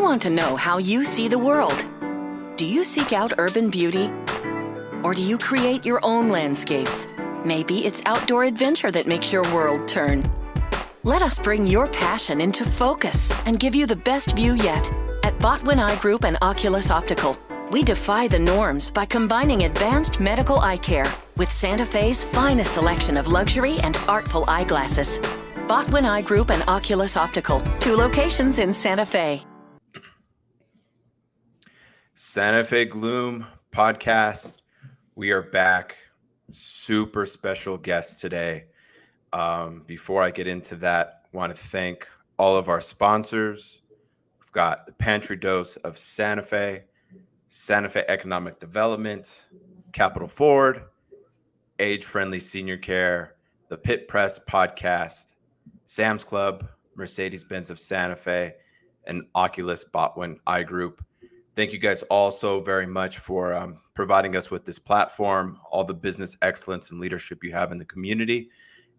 want to know how you see the world. Do you seek out urban beauty? Or do you create your own landscapes? Maybe it's outdoor adventure that makes your world turn. Let us bring your passion into focus and give you the best view yet. At Botwin Eye Group and Oculus Optical, we defy the norms by combining advanced medical eye care with Santa Fe's finest selection of luxury and artful eyeglasses. Botwin Eye Group and Oculus Optical, 2 locations in Santa Fe. Santa Fe Gloom Podcast. We are back. Super special guest today. Before I get into that, I want to thank all of our sponsors. We've got the Pantry Dose of Santa Fe Economic Development, Capital Ford, Age-Friendly Senior Care, the Pit Press Podcast, Sam's Club, Mercedes-Benz of Santa Fe, and Oculus Botwin Eye Group. Thank you guys all so very much for providing us with this platform, all the business excellence and leadership you have in the community.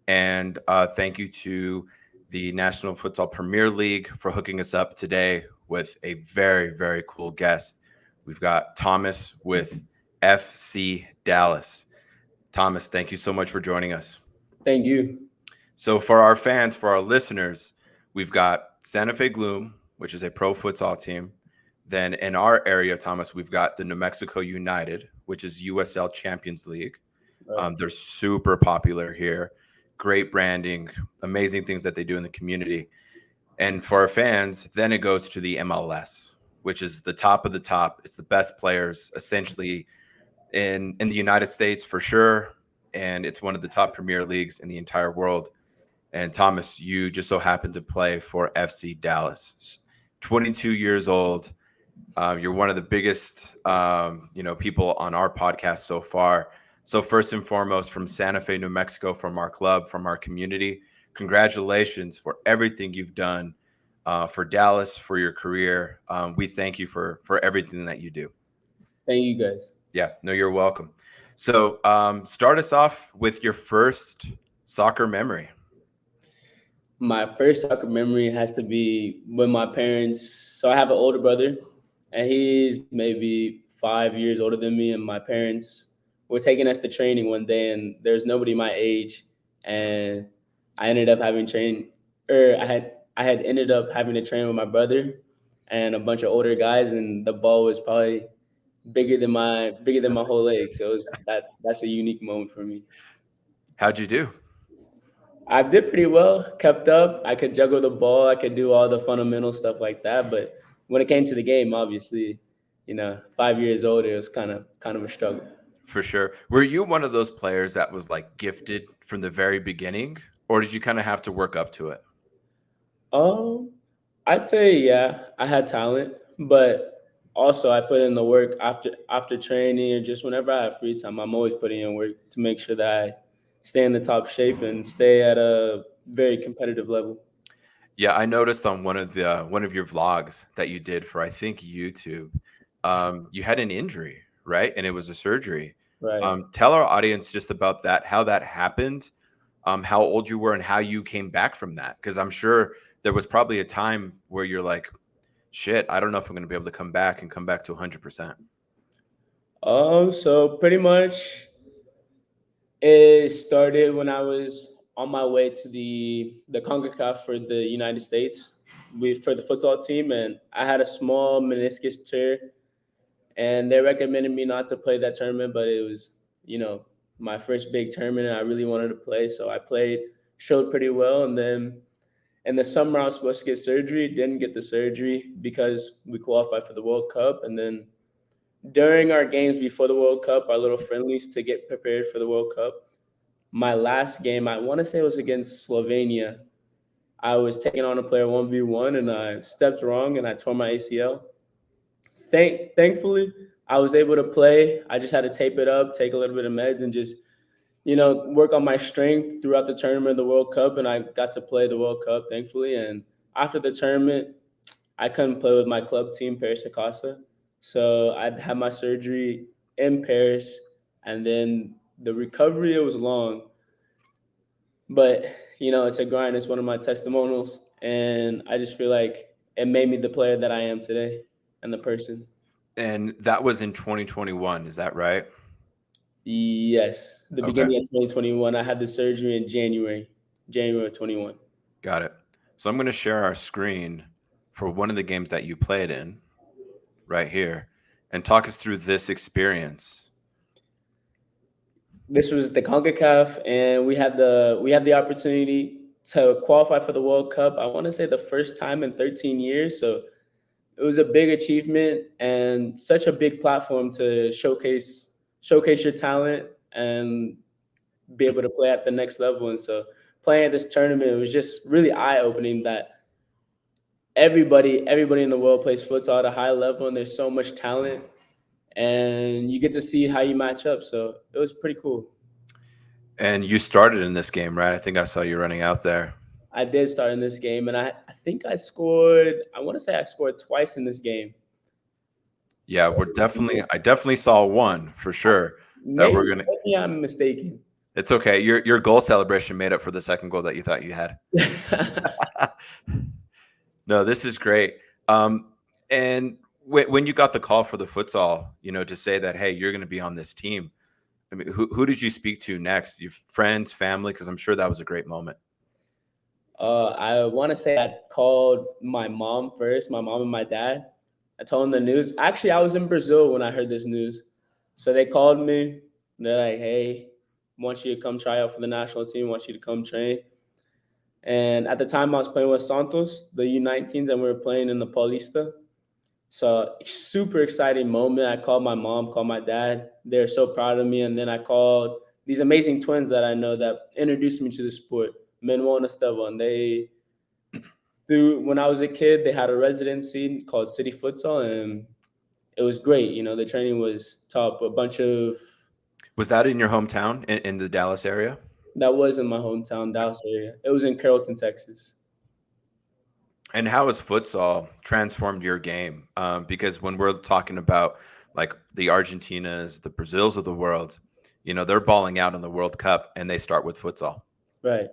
And thank you to the National Futsal Premier League for hooking us up today with a very, very cool guest. We've got Tomas with FC Dallas. Tomas, thank you so much for joining us. Thank you. So for our fans, for our listeners, we've got Santa Fe Gloom, which is a pro futsal team. Then in our area, Tomas, we've got the New Mexico United, which is USL Champions League. They're super popular here. Great branding, amazing things that they do in the community. And for our fans, then it goes to the MLS, which is the top of the top. It's the best players essentially in the United States for sure. And it's one of the top premier leagues in the entire world. And Tomas, you just so happen to play for FC Dallas. 22 years old. You're one of the biggest, people on our podcast so far. So first and foremost, from Santa Fe, New Mexico, from our club, from our community, congratulations for everything you've done for Dallas, for your career. We thank you for everything that you do. Thank you, guys. Yeah, no, you're welcome. So start us off with your first soccer memory. My first soccer memory has to be when my parents. So I have an older brother, and he's maybe 5 years older than me. And my parents were taking us to training one day, and there's nobody my age. And I ended up having I had ended up having to train with my brother and a bunch of older guys, and the ball was probably bigger than my whole leg. So it was that's a unique moment for me. How'd you do? I did pretty well, kept up. I could juggle the ball. I could do all the fundamental stuff like that. But when it came to the game, obviously, 5 years older, it was kind of a struggle. For sure. Were you one of those players that was like gifted from the very beginning, or did you kind of have to work up to it? I'd say, yeah, I had talent, but also I put in the work after training, or just whenever I have free time. I'm always putting in work to make sure that I stay in the top shape and stay at a very competitive level. Yeah, I noticed on one of your vlogs that you did for, I think, YouTube, you had an injury, right? And it was a surgery. Right. Tell our audience just about that, how that happened, how old you were, and how you came back from that. Because I'm sure there was probably a time where you're like, shit, I don't know if I'm going to be able to come back to 100%. So pretty much it started when I was on my way to the CONCACAF for the United States for the futsal team, and I had a small meniscus tear, and they recommended me not to play that tournament, but it was, my first big tournament, and I really wanted to play, so I played, showed pretty well, and then in the summer I was supposed to get surgery, didn't get the surgery because we qualified for the World Cup, and then during our games before the World Cup, our little friendlies to get prepared for the World Cup, my last game, I want to say it was against Slovenia. I was taking on a player 1v1, and I stepped wrong, and I tore my ACL. Thankfully, I was able to play. I just had to tape it up, take a little bit of meds, and just, work on my strength throughout the tournament of the World Cup, and I got to play the World Cup, thankfully. And after the tournament, I couldn't play with my club team, Paris Sakasa. So I had my surgery in Paris, and then the recovery, it was long. But, it's a grind. It's one of my testimonials. And I just feel like it made me the player that I am today and the person. And that was in 2021, is that right? Yes, the Okay. beginning of 2021. I had the surgery in January of 21. Got it. So I'm going to share our screen for one of the games that you played in right here and talk us through this experience. This was the CONCACAF, and we had the opportunity to qualify for the World Cup. I want to say the first time in 13 years. So it was a big achievement and such a big platform to showcase your talent and be able to play at the next level. And so playing at this tournament, it was just really eye-opening that everybody in the world plays futsal at a high level, and there's so much talent, and you get to see how you match up. So it was pretty cool. And you started in this game, right? I think I saw you running out there. I did start in this game, and I think I scored. I want to say I scored twice in this game. Yeah, I definitely saw one for sure. Maybe I'm mistaken. It's okay. Your goal celebration made up for the second goal that you thought you had. No, this is great. And when you got the call for the futsal, to say that, hey, you're going to be on this team, I mean, who did you speak to next? Your friends, family? Because I'm sure that was a great moment. I want to say I called my mom first, my mom and my dad. I told them the news. Actually, I was in Brazil when I heard this news. So they called me. They're like, hey, want you to come try out for the national team, want you to come train. And at the time, I was playing with Santos, the U19s, and we were playing in the Paulista. So super exciting moment. I called my mom, called my dad. They're so proud of me. And then I called these amazing twins that I know that introduced me to the sport, Manuel and Esteban. When I was a kid, they had a residency called City Futsal, and it was great. The training was top. Was that in your hometown in the Dallas area? That was in my hometown, Dallas area. It was in Carrollton, Texas. And how has futsal transformed your game? Because when we're talking about like the Argentinas, the Brazils of the world, they're balling out in the World Cup, and they start with futsal. Right.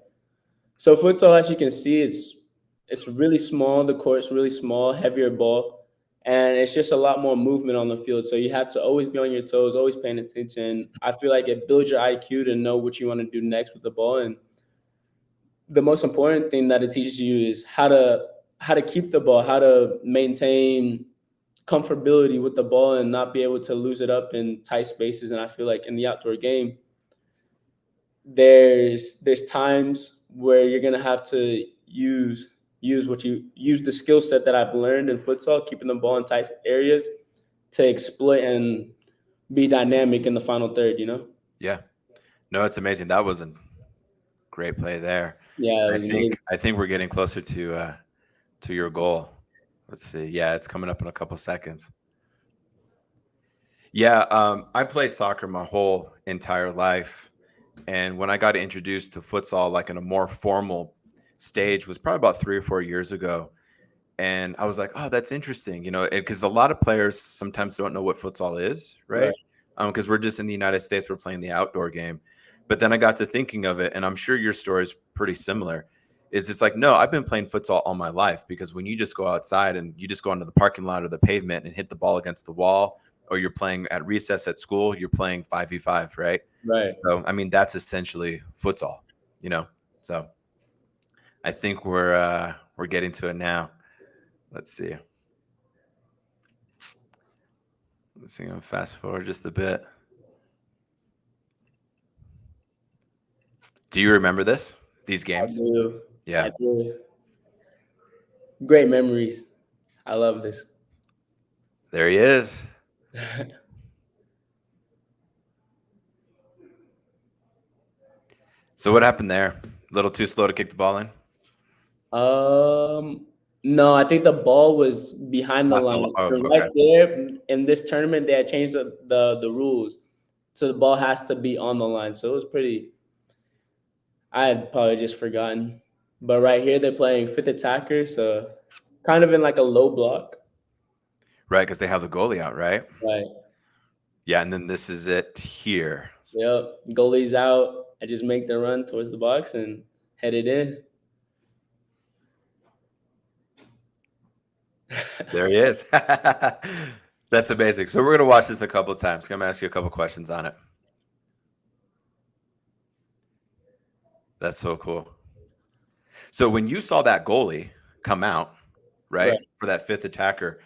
So futsal, as you can see, it's really small. The court's really small, heavier ball, and it's just a lot more movement on the field. So you have to always be on your toes, always paying attention. I feel like it builds your IQ to know what you want to do next with the ball. And the most important thing that it teaches you is how to keep the ball, how to maintain comfortability with the ball and not be able to lose it up in tight spaces. And I feel like in the outdoor game, there's times where you're gonna have to use the skill set that I've learned in futsal, keeping the ball in tight areas, to exploit and be dynamic in the final third. Yeah, no, it's amazing. That was a great play there. Yeah, I think we're getting closer to your goal. Let's see. Yeah, it's coming up in a couple seconds. Yeah, I played soccer my whole entire life. And when I got introduced to futsal, like in a more formal stage, was probably about 3 or 4 years ago. And I was like, oh, that's interesting, because a lot of players sometimes don't know what futsal is, right? Because we're just in the United States, we're playing the outdoor game. But then I got to thinking of it, and I'm sure your story is pretty similar. It's like, no, I've been playing futsal all my life, because when you just go outside and you just go onto the parking lot or the pavement and hit the ball against the wall, or you're playing at recess at school, you're playing 5v5, right? Right. So, I mean, that's essentially futsal, So I think we're getting to it now. Let's see. Let's see. I'm fast forward just a bit. Do you remember these games? I do. Yeah. I do. Great memories. I love this. There he is. So what happened there? A little too slow to kick the ball in? No, I think the ball was behind the line. Right there in this tournament, they had changed the rules, so the ball has to be on the line. So it was pretty. I had probably just forgotten, but right here they're playing fifth attacker, so kind of in like a low block. Right, because they have the goalie out, right? Right. Yeah, and then this is it here. Yep, goalie's out. I just make the run towards the box and head it in. There he is. That's amazing. So we're going to watch this a couple of times. I'm going to ask you a couple of questions on it. That's so cool. So when you saw that goalie come out, right. For that fifth attacker,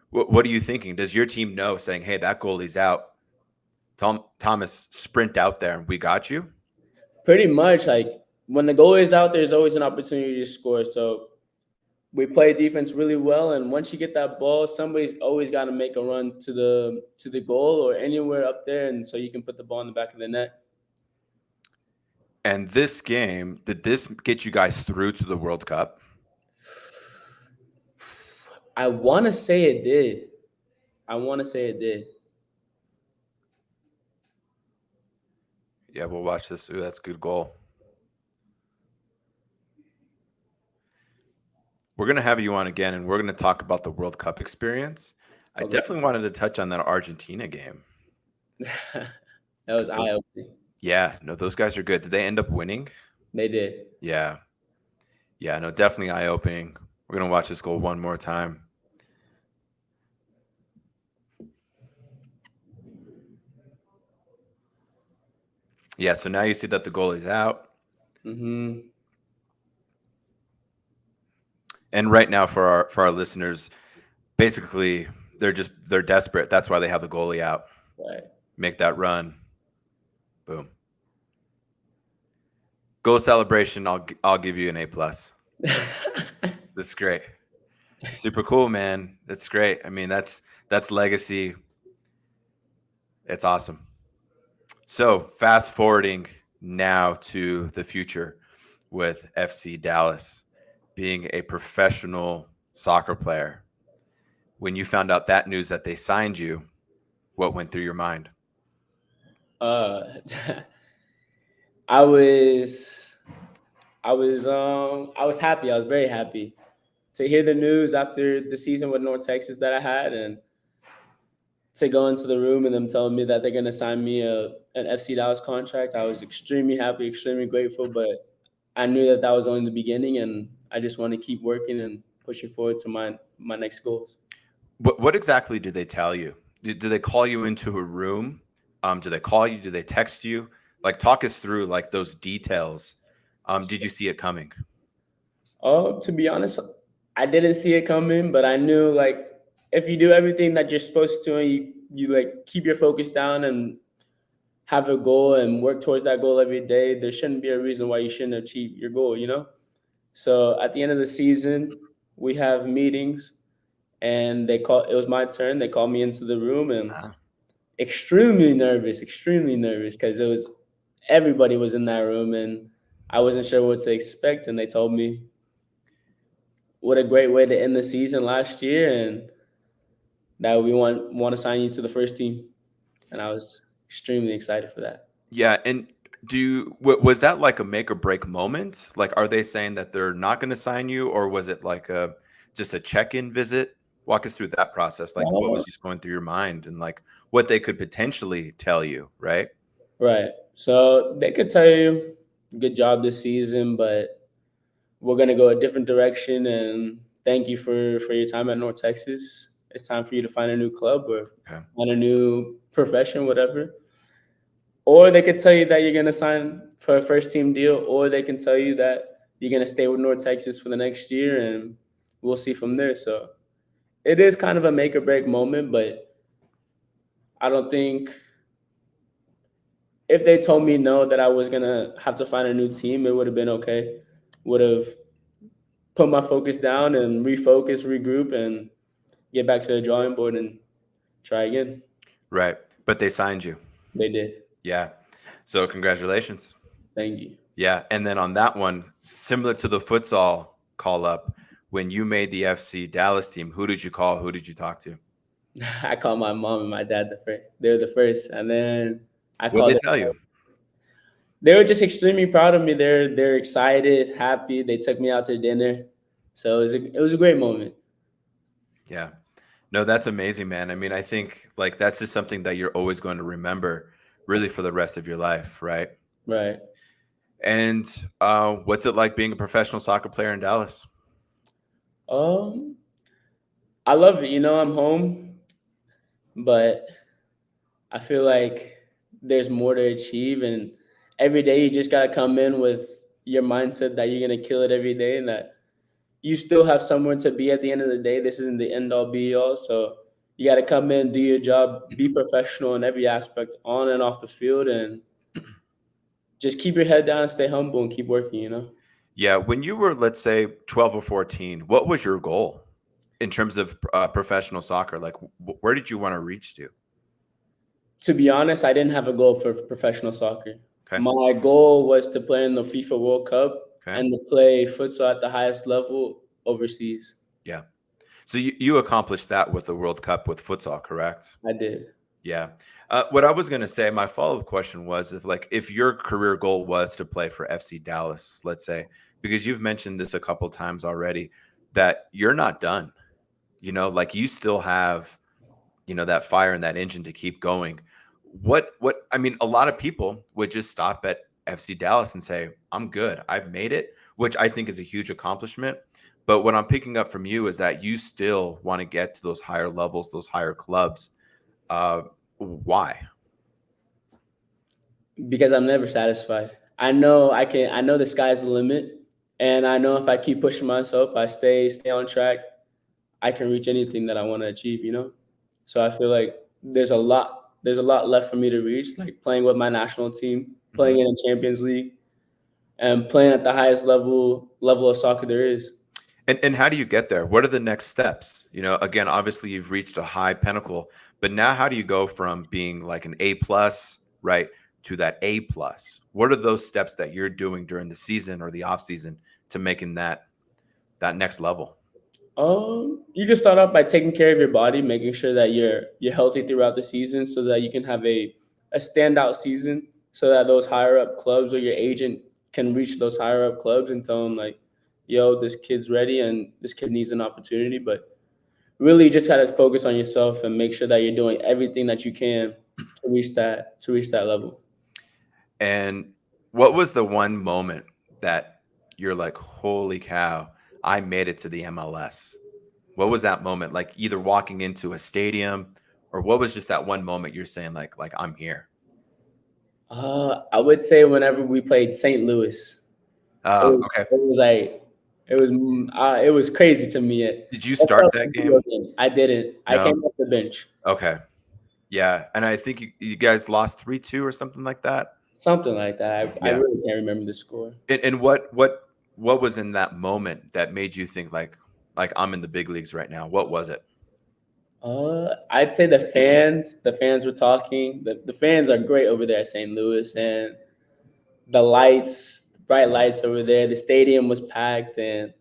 what are you thinking? Does your team know, saying, hey, that goalie's out? Thomas, sprint out there and we got you? Pretty much. Like, when the goalie is out, there's always an opportunity to score. So we play defense really well, and once you get that ball, somebody's always got to make a run to the goal or anywhere up there, and so you can put the ball in the back of the net. And this game, did this get you guys through to the World Cup? I want to say it did. Yeah, we'll watch this. Ooh, that's a good goal. We're going to have you on again, and we're going to talk about the World Cup experience. Okay. I definitely wanted to touch on that Argentina game. That was eye-opening. Yeah, no, those guys are good. Did they end up winning? They did. Yeah. Yeah, no, definitely eye-opening. We're going to watch this goal one more time. Yeah, so now you see that the goalie's out. Mm-hmm. And right now for our listeners, basically they're desperate. That's why they have the goalie out. Right. Make that run. Boom. Goal celebration, I'll give you an A+. That's great. Super cool, man. That's great. I mean, that's legacy. It's awesome. So fast forwarding now to the future with FC Dallas, being a professional soccer player. When you found out that news that they signed you, what went through your mind? I was happy. I was very happy to hear the news after the season with North Texas that I had, and to go into the room and them telling me that they're going to sign me an FC Dallas contract. I was extremely happy, extremely grateful, but I knew that was only the beginning, and I just want to keep working and pushing forward to my next goals. What exactly did they tell you? Did they call you into a room? Do they call you? Do they text you? Like, talk us through like those details. Did you see it coming? Oh, to be honest, I didn't see it coming, but I knew, like, if you do everything that you're supposed to and you like keep your focus down and have a goal and work towards that goal every day, there shouldn't be a reason why you shouldn't achieve your goal, you know? So at the end of the season, we have meetings, and it was my turn. They called me into the room, and extremely nervous because everybody was in that room, and I wasn't sure what to expect. And they told me what a great way to end the season last year, and that we want to sign you to the first team. And I was extremely excited for that. Yeah. And was that like a make or break moment? Like, are they saying that they're not going to sign you, or was it like just a check-in visit? Walk us through that process. Like, what was just going through your mind, and like what they could potentially tell you, right? Right. So they could tell you, good job this season, but we're going to go a different direction, and thank you for your time at North Texas. It's time for you to find a new club or find a new profession, whatever. Or they could tell you that you're going to sign for a first team deal, or they can tell you that you're going to stay with North Texas for the next year, and we'll see from there. So it is kind of a make or break moment, but I don't think if they told me no, that I was going to have to find a new team, it would have been okay. Would have put my focus down and refocus, regroup, and get back to the drawing board and try again. Right. But they signed you. They did. Yeah. So congratulations. Thank you. Yeah. And then on that one, similar to the futsal call up, when you made the FC Dallas team, who did you call? Who did you talk to? I called my mom and my dad they were the first. And then I called. What did they tell you? They were just extremely proud of me. They're excited, happy. They took me out to dinner. So it was a great moment. Yeah. No, that's amazing, man. I mean, I think like that's just something that you're always going to remember really for the rest of your life, right? Right. And what's it like being a professional soccer player in Dallas? I I love it. I'm home, but I feel like there's more to achieve, and every day you just gotta come in with your mindset that you're gonna kill it every day, and that you still have somewhere to be at the end of the day. This isn't the end all be all. So you gotta come in, do your job, be professional in every aspect, on and off the field, and just keep your head down, stay humble, and keep working. Yeah, when you were, let's say, 12 or 14, what was your goal in terms of professional soccer? Like, where did you want to reach to? To be honest, I didn't have a goal for professional soccer. Okay. My goal was to play in the FIFA World Cup Okay. and to play futsal at the highest level overseas. Yeah. So you accomplished that with the World Cup with futsal, correct? I did. Yeah. What I was going to say, my follow-up question was if your career goal was to play for FC Dallas, let's say, because you've mentioned this a couple times already, that you're not done, like you still have, that fire and that engine to keep going. I mean, a lot of people would just stop at FC Dallas and say, I'm good. I've made it, which I think is a huge accomplishment. But what I'm picking up from you is that you still want to get to those higher levels, those higher clubs. Why? Because I'm never satisfied. I know the sky's the limit, and I know if I keep pushing myself, I stay on track, I can reach anything that I want to achieve. So I feel like there's a lot left for me to reach, like playing with my national team, playing in a Champions League, and playing at the highest level of soccer there is. And how do you get there? What are the next steps? Again, obviously you've reached a high pinnacle, but now how do you go from being like an A+, right, to that A+? What are those steps that you're doing during the season or the off season to making that next level? You can start off by taking care of your body, making sure that you're healthy throughout the season, so that you can have a standout season, so that those higher up clubs or your agent can reach those higher up clubs and tell them like, yo, this kid's ready and this kid needs an opportunity. But really, you just gotta focus on yourself and make sure that you're doing everything that you can to reach that level. And what was the one moment that you're like, holy cow, I made it to the MLS? What was that moment? Like either walking into a stadium, or what was just that one moment you're saying like I'm here? I would say whenever we played St. Louis, Okay. it was crazy to me. Did you start that game? I didn't. No. I came off the bench. Okay. Yeah. And I think you guys lost 3-2 or something like that. Something like that. I really can't remember the score. And what was in that moment that made you think like I'm in the big leagues right now? What was it? I'd say the fans. The fans were talking. The fans are great over there at St. Louis, and the bright lights over there. The stadium was packed, and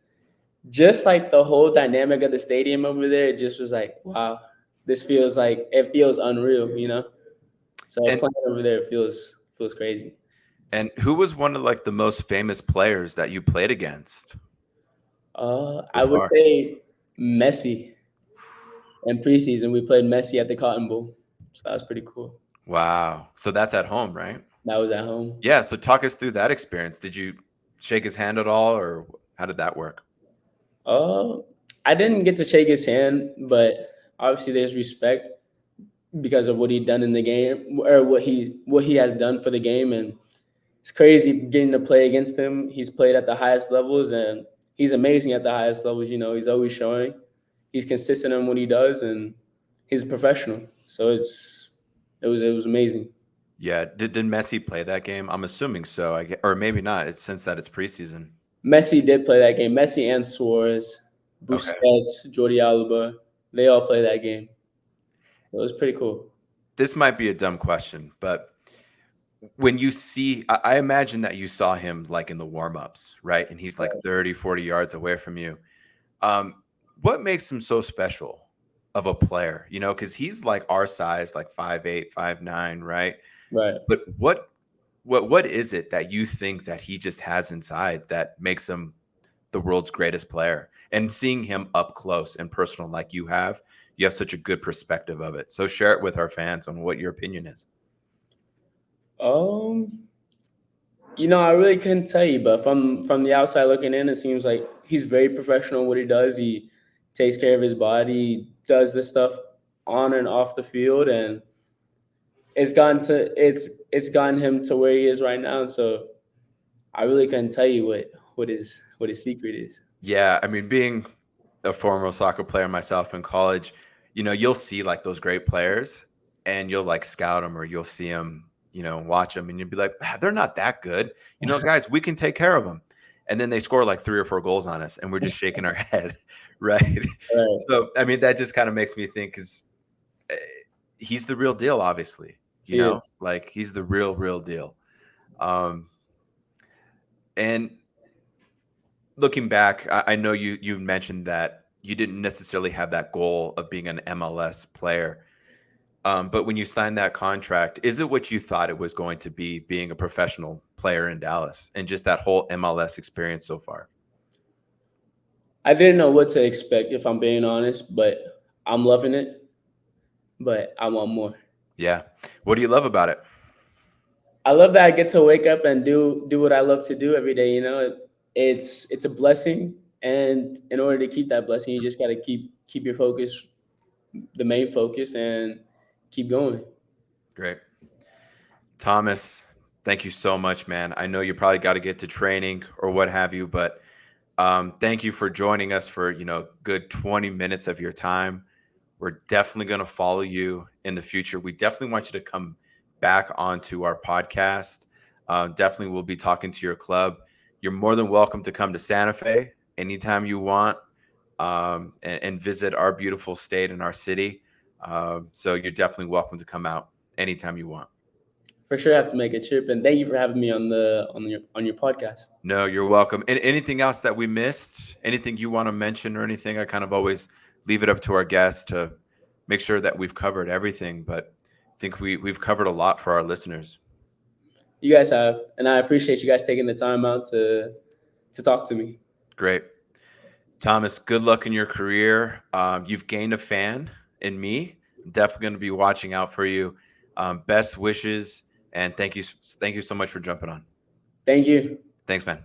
just like the whole dynamic of the stadium over there, it just was like, wow, it feels unreal. So playing over there feels crazy. And who was one of like the most famous players that you played against? I would say Messi. In preseason, we played Messi at the Cotton Bowl, so that was pretty cool. Wow. So that's at home, right? That was at home. Yeah. So talk us through that experience. Did you shake his hand at all, or how did that work? I didn't get to shake his hand, but obviously there's respect because of what he'd done in the game, or what he has done for the game, and it's crazy getting to play against him. He's played at the highest levels, and he's amazing at the highest levels. He's always showing. He's consistent in what he does, and he's a professional. So it was amazing. Yeah. Did Messi play that game? I'm assuming so. Or maybe not. It's since that it's preseason. Messi did play that game. Messi and Suarez, Busquets, Jordi Alba, they all play that game. So it was pretty cool. This might be a dumb question, but when you see, I imagine that you saw him like in the warm-ups, right? And he's like 30, 40 yards away from you. What makes him so special of a player? Because he's like our size, like 5'8", 5'9", right? Right. But what is it that you think that he just has inside that makes him the world's greatest player? And seeing him up close and personal like you have such a good perspective of it. So share it with our fans on what your opinion is. I really couldn't tell you, but from the outside looking in, it seems like he's very professional in what he does. He takes care of his body, does the stuff on and off the field, and it's gotten him to where he is right now. And so I really couldn't tell you what his secret is. Yeah, I mean, being a former soccer player myself in college, you'll see like those great players and you'll like scout them or you'll see them, watch them and you'll be like, they're not that good. Guys, we can take care of them. And then they score like 3 or 4 goals on us and we're just shaking our head. Right. Right. So, I mean, that just kind of makes me think because he's the real deal, obviously, like he's the real deal. And looking back, I know you mentioned that you didn't necessarily have that goal of being an MLS player. But when you signed that contract, is it what you thought it was going to be being a professional player in Dallas and just that whole MLS experience so far? I didn't know what to expect, if I'm being honest, but I'm loving it. But I want more. Yeah. What do you love about it? I love that I get to wake up and do what I love to do every day. It's a blessing, and in order to keep that blessing, you just got to keep your focus, the main focus, and keep going. Great. Tomas, thank you so much, man. I know you probably got to get to training or what have you, but thank you for joining us for, good 20 minutes of your time. We're definitely going to follow you in the future. We definitely want you to come back onto our podcast. Definitely we'll be talking to your club. You're more than welcome to come to Santa Fe anytime you want and visit our beautiful state and our city. So you're definitely welcome to come out anytime you want. For sure, I have to make a trip, and thank you for having me on your podcast. No, you're welcome. And anything else that we missed? Anything you want to mention or anything? I kind of always leave it up to our guests to make sure that we've covered everything, but I think we've covered a lot for our listeners. You guys have, and I appreciate you guys taking the time out to talk to me. Great. Tomas, good luck in your career. You've gained a fan in me. I'm definitely going to be watching out for you. Best wishes, and thank you so much for jumping on. Thank you. Thanks, man.